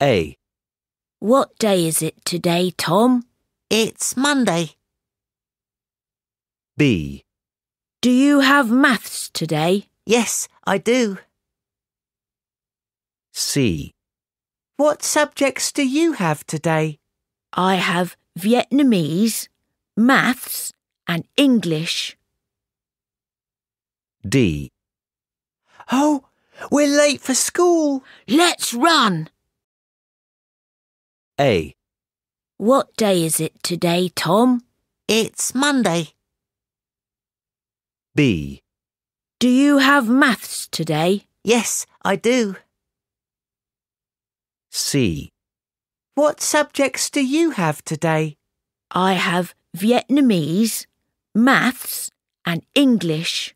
A. What day is it today, Tom? It's Monday. B. Do you have maths today? Yes, I do. C. What subjects do you have today? I have Vietnamese, maths and English. D. Oh, we're late for school. Let's run! A. What day is it today, Tom? It's Monday. B. Do you have maths today? Yes, I do. C. What subjects do you have today? I have Vietnamese, maths and English.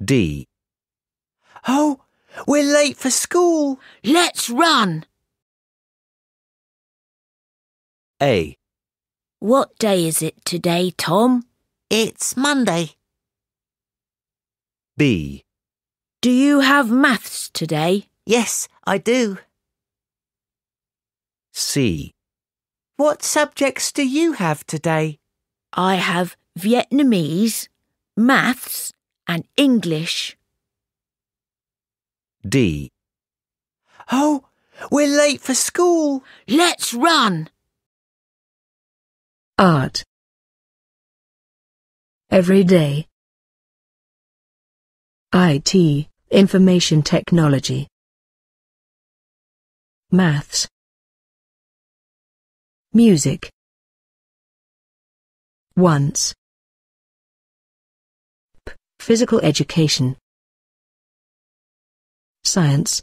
D. Oh, we're late for school. Let's run! A. What day is it today, Tom? It's Monday. B. Do you have maths today? Yes, I do. C. What subjects do you have today? I have Vietnamese, maths and English. D. Oh, we're late for school. Let's run! Art. Every day. IT, information technology. Maths. Music. Once. Physical education. Science.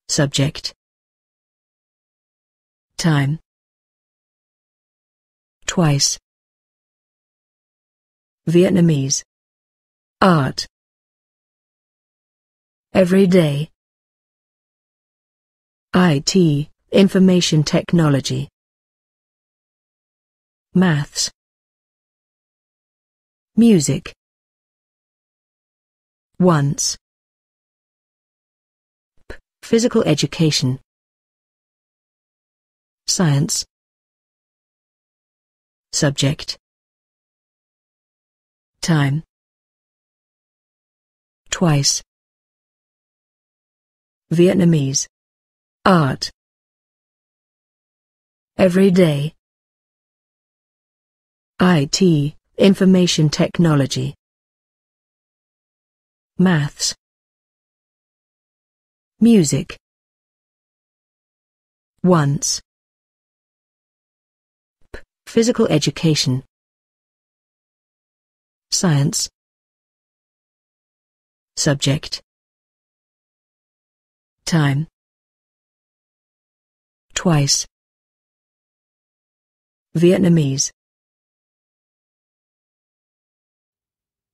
Subject. Time. Twice. Vietnamese. Art. Every day. IT, information technology. Maths. Music. Once. Physical education. Science. Subject. Time. Twice. Vietnamese. Art. Every day. IT, information technology. Maths. Music. Once. Physical education. Science. Subject. Time. Twice. Vietnamese.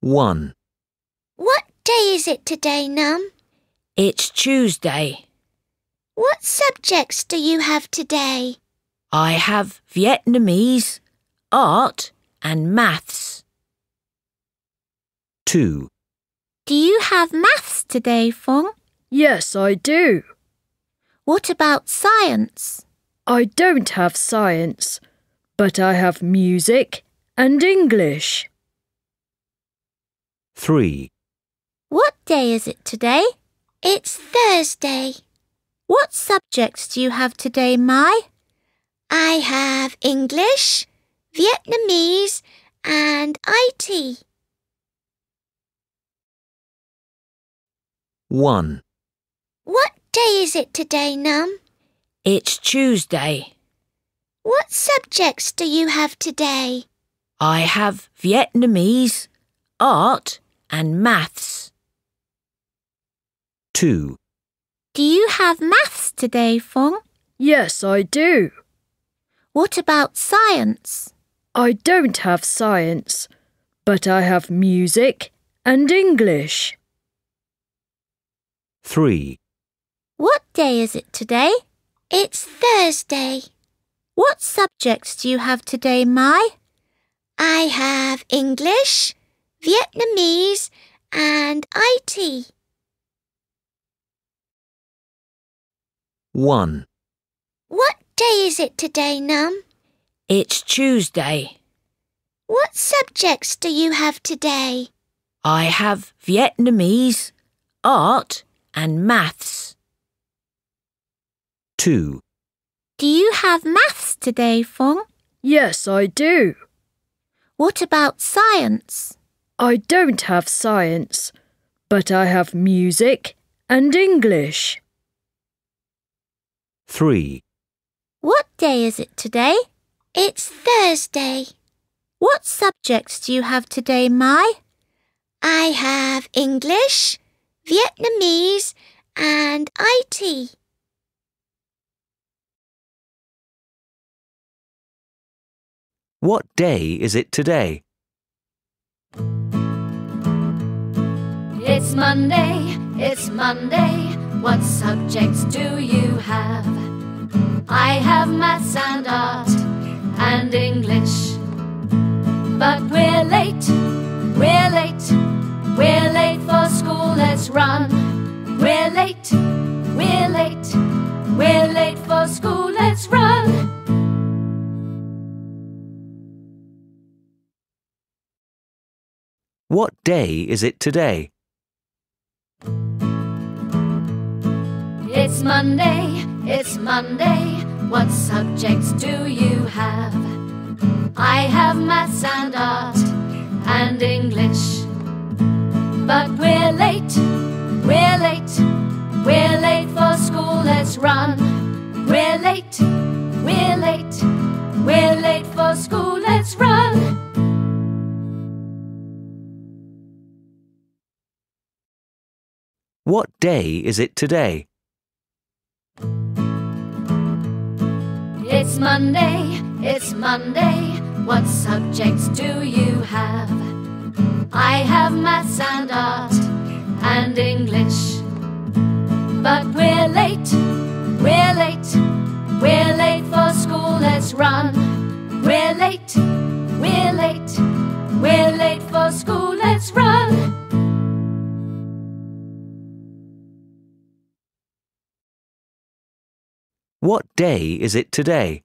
1. What day is it today, Num? It's Tuesday. What subjects do you have today? I have Vietnamese, art and maths. 2. Do you have maths today, Fong? Yes, I do. What about science? I don't have science, but I have music and English. 3. What day is it today? It's Thursday. What subjects do you have today, Mai? I have English, Vietnamese, and IT. 1. What day is it today, Num? It's Tuesday. What subjects do you have today? I have Vietnamese, art and maths. 2. Do you have maths today, Fong? Yes, I do. What about science? I don't have science, but I have music and English. 3. What day is it today? It's Thursday. What subjects do you have today, Mai? I have English, Vietnamese, and IT. 1. What day is it today, Num? It's Tuesday. What subjects do you have today? I have Vietnamese, art and maths. 2. Do you have maths today, Fong? Yes, I do. What about science? I don't have science, but I have music and English. 3. What day is it today? It's Thursday. What subjects do you have today, Mai? I have English, Vietnamese, and IT. What day is it today? It's Monday, it's Monday. What subjects do you have? I have maths and art and English. But we're late, we're late, we're late for school, let's run. We're late, we're late, we're late for school, let's run. What day is it today? It's Monday, it's Monday. What subjects do you have? I have maths and art and English. But we're late, we're late, we're late for school, let's run. We're late, we're late, we're late for school, let's run. What day is it today? It's Monday, it's Monday. What subjects do you have? I have maths and art and English. But we're late, we're late, we're late for school, let's run. We're late, we're late, we're late for school, let's run. What day is it today?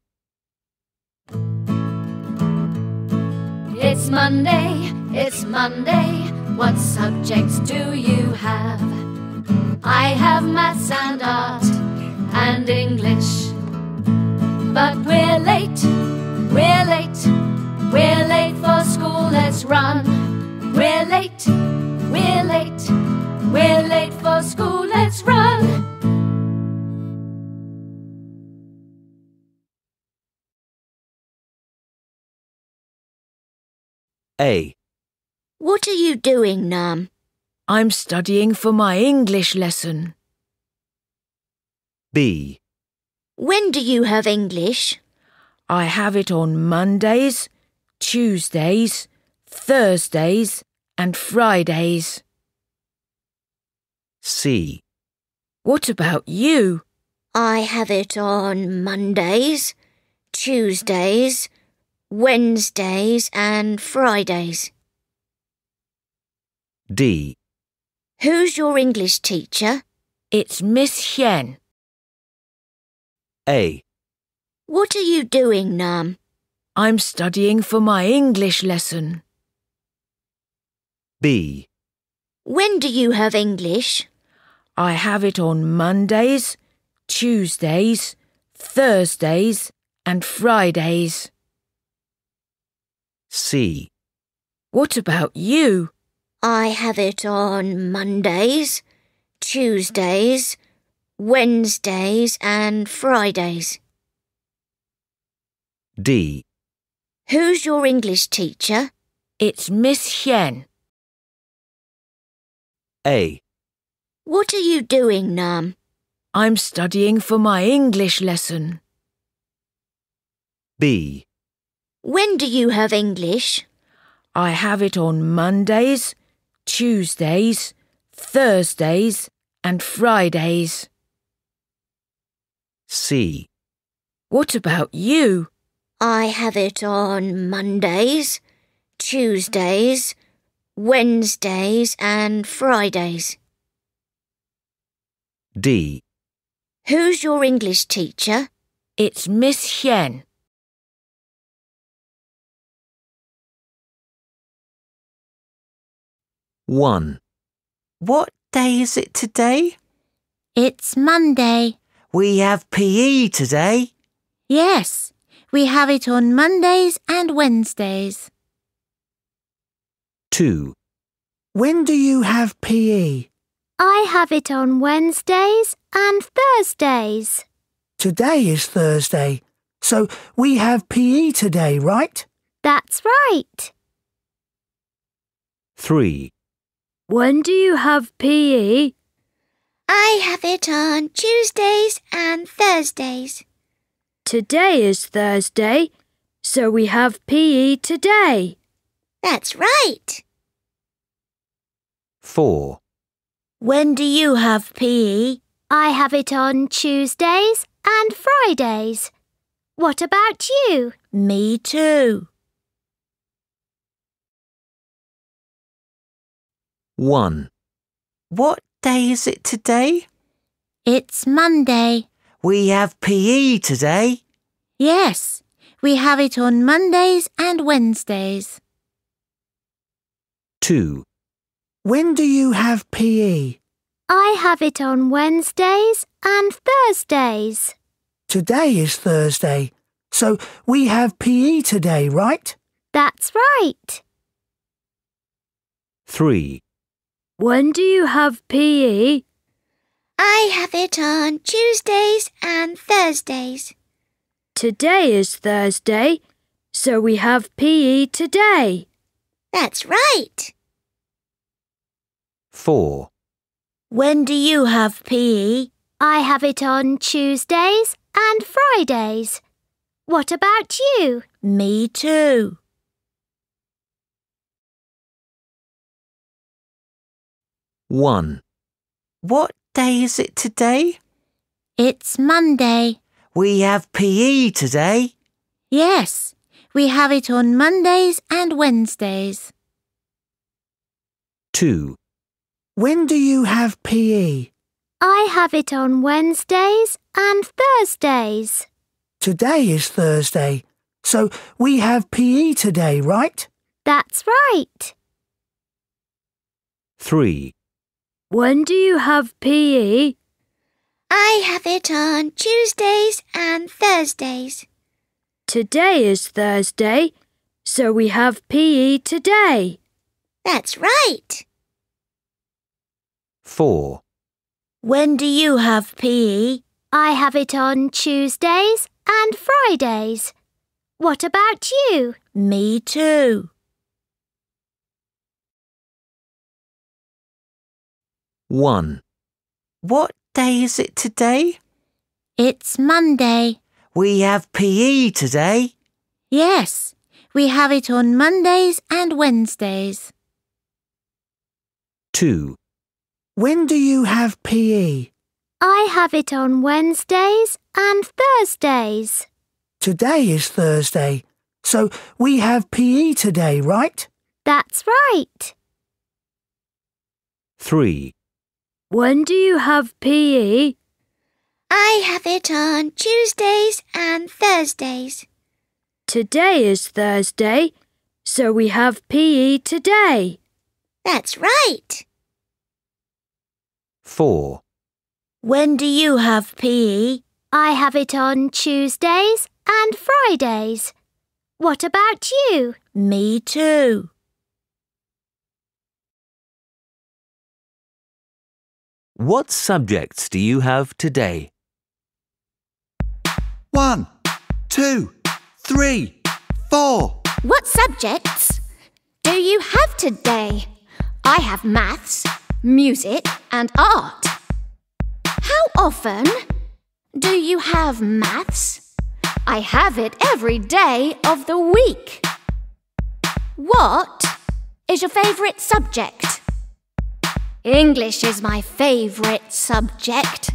It's Monday, it's Monday. What subjects do you have? I have maths and art and English. But we're late, we're late, we're late for school, let's run. We're late, we're late, we're late for school, let's run. A. What are you doing, Num? I'm studying for my English lesson. B. When do you have English? I have it on Mondays, Tuesdays, Thursdays and Fridays. C. What about you? I have it on Mondays, Tuesdays, Wednesdays and Fridays. D. Who's your English teacher? It's Miss Hien. A. What are you doing, Num? I'm studying for my English lesson. B. When do you have English? I have it on Mondays, Tuesdays, Thursdays and Fridays. C. What about you? I have it on Mondays, Tuesdays, Wednesdays and Fridays. D. Who's your English teacher? It's Miss Hien. A. What are you doing, Num? I'm studying for my English lesson. B. When do you have English? I have it on Mondays, Tuesdays, Thursdays and Fridays. C. What about you? I have it on Mondays, Tuesdays, Wednesdays and Fridays. D. Who's your English teacher? It's Miss Hien. One. What day is it today? It's Monday. We have PE today. Yes, we have it on Mondays and Wednesdays. 2. When do you have PE? I have it on Wednesdays and Thursdays. Today is Thursday, so we have PE today, right? That's right. 3. When do you have PE? I have it on Tuesdays and Thursdays. Today is Thursday, so we have PE today. That's right. 4. When do you have PE? I have it on Tuesdays and Fridays. What about you? Me too. 1. What day is it today? It's Monday. We have PE today. Yes, we have it on Mondays and Wednesdays. 2. When do you have PE? I have it on Wednesdays and Thursdays. Today is Thursday, so we have PE today, right? That's right. 3. When do you have PE? I have it on Tuesdays and Thursdays. Today is Thursday, so we have PE today. That's right. 4. When do you have PE? I have it on Tuesdays and Fridays. What about you? Me too. 1. What day is it today? It's Monday. We have PE today. Yes, we have it on Mondays and Wednesdays. 2. When do you have PE? I have it on Wednesdays and Thursdays. Today is Thursday, so we have PE today, right? That's right. 3. When do you have PE? I have it on Tuesdays and Thursdays. Today is Thursday, so we have PE today. That's right. 4. When do you have PE? I have it on Tuesdays and Fridays. What about you? Me too. 1. What day is it today? It's Monday. We have PE today. Yes, we have it on Mondays and Wednesdays. 2. When do you have PE? I have it on Wednesdays and Thursdays. Today is Thursday, so we have PE today, right? That's right. 3. When do you have PE? I have it on Tuesdays and Thursdays. Today is Thursday, so we have PE today. That's right. 4. When do you have PE? I have it on Tuesdays and Fridays. What about you? Me too. What subjects do you have today? 1, 2, 3, 4. What subjects do you have today? I have maths, music, and art. How often do you have maths? I have it every day of the week. What is your favourite subject? English is my favourite subject.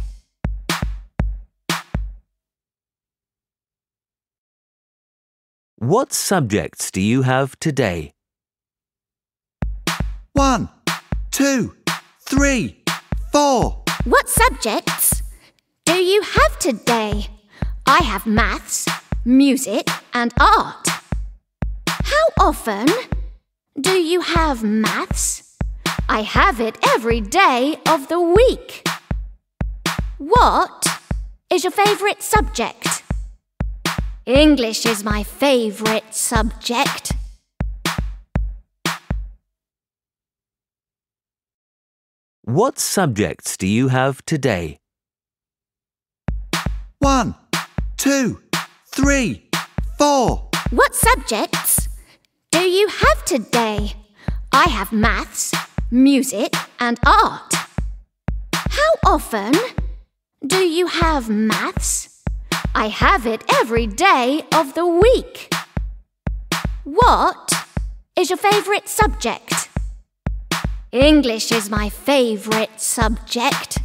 What subjects do you have today? 1, 2, 3, 4. What subjects do you have today? I have maths, music, and art. How often do you have maths? I have it every day of the week. What is your favourite subject? English is my favourite subject. What subjects do you have today? 1, 2, 3, 4. What subjects do you have today? I have maths, music, and art. How often do you have maths? I have it every day of the week. What is your favourite subject? English is my favourite subject.